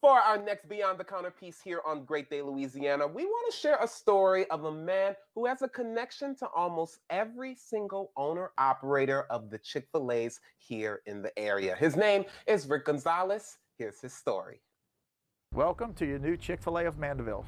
For our next Beyond the Counter piece here on Great Day, Louisiana, we want to share a story of a man who has a connection to almost every single owner-operator of the Chick-fil-A's here in the area. His name is Rick Gonzalez. Here's his story. Welcome to your new Chick-fil-A of Mandeville.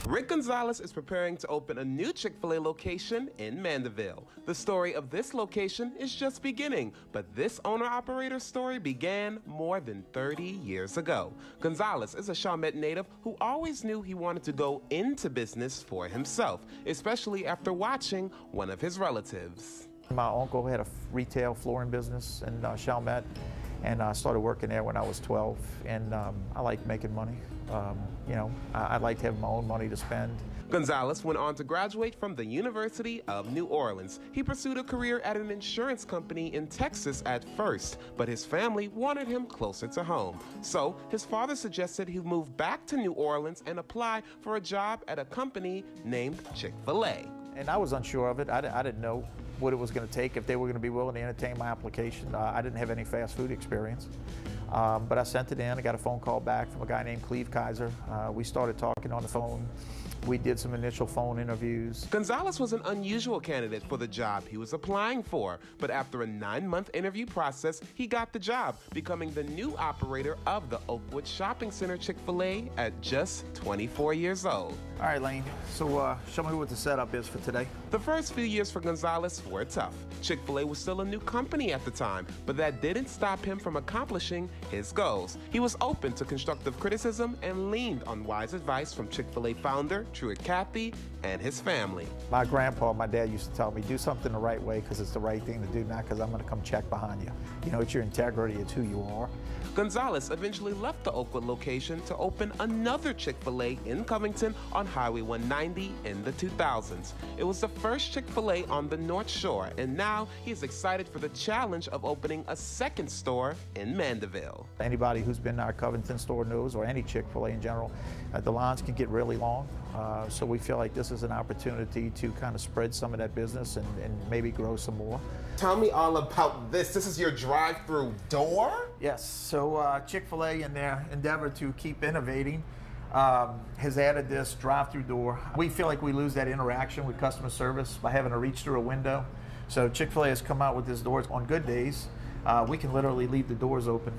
Rick Gonzalez is preparing to open a new Chick-fil-A location in Mandeville. The story of this location is just beginning, but this owner-operator story began more than 30 years ago. Gonzalez is a Chalmette native who always knew he wanted to go into business for himself, especially after watching one of his relatives. My uncle had a retail flooring business in Chalmette, and I started working there when I was 12, and I like making money. I like to have my own money to spend. Gonzalez went on to graduate from the University of New Orleans. He pursued a career at an insurance company in Texas at first, but his family wanted him closer to home. So his father suggested he move back to New Orleans and apply for a job at a company named Chick-fil-A. And I was unsure of it. I didn't know what it was going to take, if they were going to be willing to entertain my application. I didn't have any fast food experience. But I sent it in. I got a phone call back from a guy named Cleve Kaiser. We started talking on the phone. We did some initial phone interviews. Gonzalez was an unusual candidate for the job he was applying for, but after a 9-month interview process, he got the job, becoming the new operator of the Oakwood Shopping Center Chick-fil-A at just 24 years old. All right, Lane, so show me what the setup is for today. The first few years for Gonzalez were tough. Chick-fil-A was still a new company at the time, but that didn't stop him from accomplishing his goals. He was open to constructive criticism and leaned on wise advice from Chick-fil-A founder Truett Cathy and his family. My grandpa, my dad used to tell me, do something the right way because it's the right thing to do, not because I'm going to come check behind you. You know, it's your integrity, it's who you are. Gonzalez eventually left the Oakwood location to open another Chick-fil-A in Covington on Highway 190 in the 2000s. It was the first Chick-fil-A on the North Shore, and now he's excited for the challenge of opening a second store in Mandeville. Anybody who's been to our Covington store knows, or any Chick-fil-A in general, the lines can get really long. So we feel like this is an opportunity to kind of spread some of that business and maybe grow some more. Tell me all about this. This is your drive-through door? Yes, so Chick-fil-A, in their endeavor to keep innovating, has added this drive-through door. We feel like we lose that interaction with customer service by having to reach through a window. So Chick-fil-A has come out with this door. On good days, we can literally leave the doors open.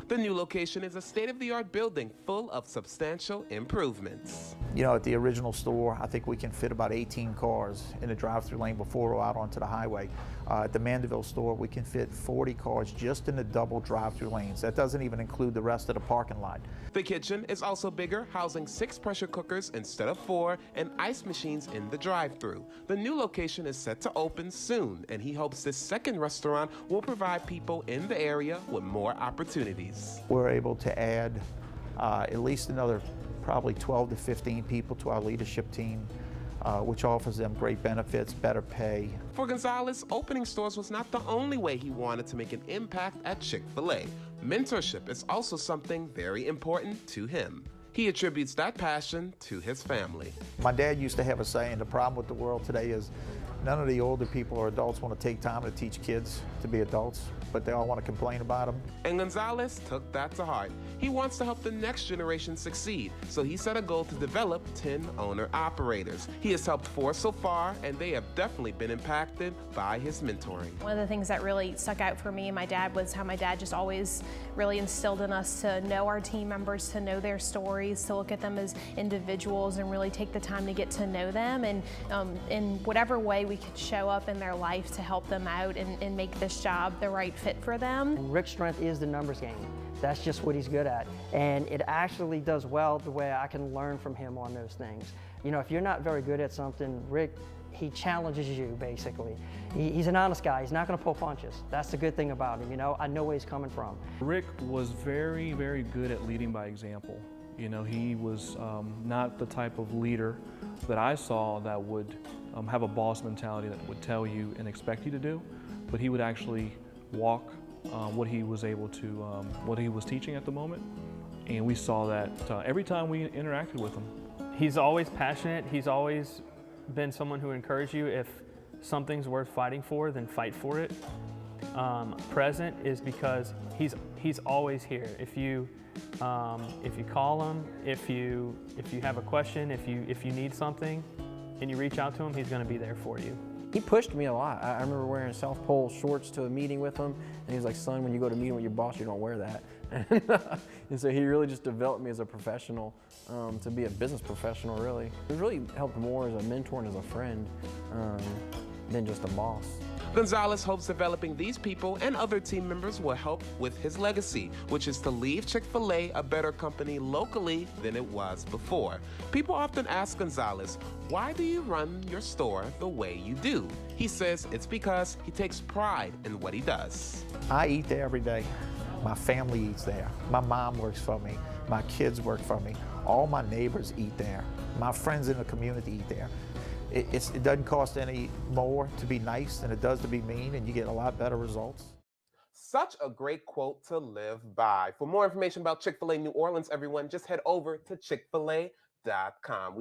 The new location is a state-of-the-art building full of substantial improvements. You know, at the original store, I think we can fit about 18 cars in the drive-through lane before we're out onto the highway. At the Mandeville store, we can fit 40 cars just in the double drive-through lanes. That doesn't even include the rest of the parking lot. The kitchen is also bigger, housing 6 pressure cookers instead of 4 and ice machines in the drive-through. The new location is set to open soon, and he hopes this second restaurant will provide people in the area with more opportunities. We're able to add at least another probably 12 to 15 people to our leadership team, which offers them great benefits, better pay. For Gonzalez, opening stores was not the only way he wanted to make an impact at Chick-fil-A. Mentorship is also something very important to him. He attributes that passion to his family. My dad used to have a saying, the problem with the world today is none of the older people or adults want to take time to teach kids to be adults, but they all want to complain about them. And Gonzalez took that to heart. He wants to help the next generation succeed, so he set a goal to develop 10 owner-operators. He has helped 4 so far, and they have definitely been impacted by his mentoring. One of the things that really stuck out for me and my dad was how my dad just always really instilled in us to know our team members, to know their stories, to look at them as individuals and really take the time to get to know them, and in whatever way we could show up in their life to help them out and make this job the right fit for them. Rick's strength is the numbers game. That's just what he's good at. And it actually does well the way I can learn from him on those things. You know, if you're not very good at something, Rick, he challenges you, basically. He's an honest guy. He's not going to pull punches. That's the good thing about him, you know. I know where he's coming from. Rick was very, very good at leading by example. You know, he was not the type of leader that I saw that would have a boss mentality that would tell you and expect you to do, but he would actually walk what he was able to, what he was teaching at the moment, and we saw that every time we interacted with him. He's always passionate. He's always been someone who encouraged you. If something's worth fighting for, then fight for it. present is because he's always here. If you call him, if you have a question, if you need something, and you reach out to him, he's going to be there for you. He pushed me a lot. I remember wearing South Pole shorts to a meeting with him, and he was like, "Son, when you go to a meeting with your boss, you don't wear that." And so he really just developed me as a professional, to be a business professional, really. It really helped more as a mentor and as a friend than just a boss. Gonzalez hopes developing these people and other team members will help with his legacy, which is to leave Chick-fil-A a better company locally than it was before. People often ask Gonzalez, why do you run your store the way you do? He says it's because he takes pride in what he does. I eat there every day. My family eats there. My mom works for me. My kids work for me. All my neighbors eat there. My friends in the community eat there. It doesn't cost any more to be nice than it does to be mean, and you get a lot better results. Such a great quote to live by. For more information about Chick-fil-A New Orleans, everyone, just head over to chickfil-a.com.